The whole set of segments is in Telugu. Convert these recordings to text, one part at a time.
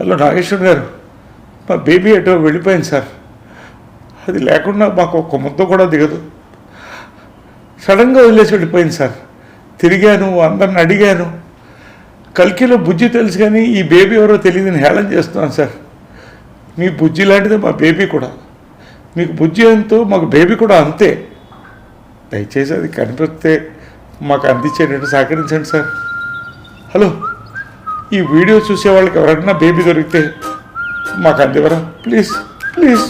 హలో నాగేశ్వర్ గారు, మా బేబీ ఎటో వెళ్ళిపోయింది సార్. అది లేకుండా మాకు ఒక్క ముద్ద కూడా దిగదు. సడన్గా వదిలేసి వెళ్ళిపోయింది సార్. తిరిగాను, అందరిని అడిగాను. కల్కిలో బుజ్జి తెలుసు కానీ ఈ బేబీ ఎవరో తెలియదని హేళన చేస్తున్నాను సార్. మీ బుజ్జి లాంటిదే మా బేబీ కూడా. మీకు బుజ్జి ఎంతో మాకు బేబీ కూడా అంతే. దయచేసి అది కనిపిస్తే మాకు అందించేటట్టు సహకరించండి సార్. హలో, ఈ వీడియో చూసే వాళ్ళకి ఎవరైనా బేబీ దొరికితే మాకు అందివరా ప్లీజ్ ప్లీజ్.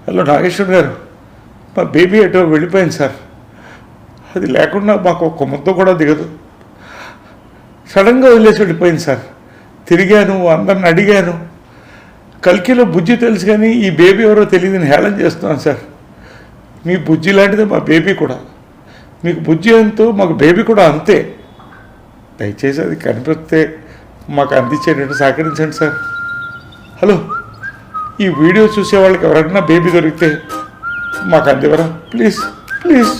హలో నాగేశ్వర్ గారు, మా బేబీ ఎటో వెళ్ళిపోయింది సార్. అది లేకుండా మాకు ఒక్క ముద్ద కూడా దిగదు. సడన్గా వదిలేసి వెళ్ళిపోయింది సార్. తిరిగాను, అందరిని అడిగాను. కల్కిలో బుజ్జి తెలుసు కానీ ఈ బేబీ ఎవరో తెలియదని హేళన చేస్తున్నాను సార్. మీ బుజ్జి లాంటిదే మా బేబీ కూడా. మీకు బుజ్జి ఎంతో మాకు బేబీ కూడా అంతే. దయచేసి అది కనిపిస్తే మాకు అందించేటట్టు సహకరించండి సార్. హలో, ఈ వీడియో చూసే వాళ్ళకి ఎవరైనా బేబీ దొరికితే మాకు అందివరా ప్లీజ్ ప్లీజ్.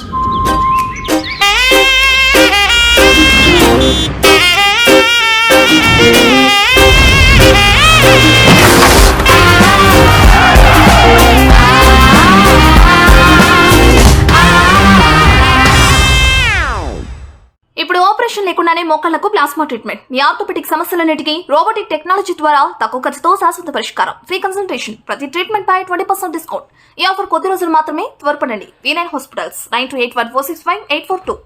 ఇప్పుడు ఆపరేషన్ లేకుండానే మోకాళ్లకు ప్లాస్మా ట్రీట్మెంట్. మీ ఆర్థోపెడిక్ సమస్యలన్నిటికీ రోబోటిక్ టెక్నాలజీ ద్వారా తక్కువ ఖర్చుతో శాశ్వత పరిష్కారం. Free consultation. ప్రతి ట్రీట్మెంట్ పై 20% డిస్కౌంట్. ఈ ఆఫర్ కొద్ది రోజులు మాత్రమే. త్వరపడండి. V9 hospitals 9281465842.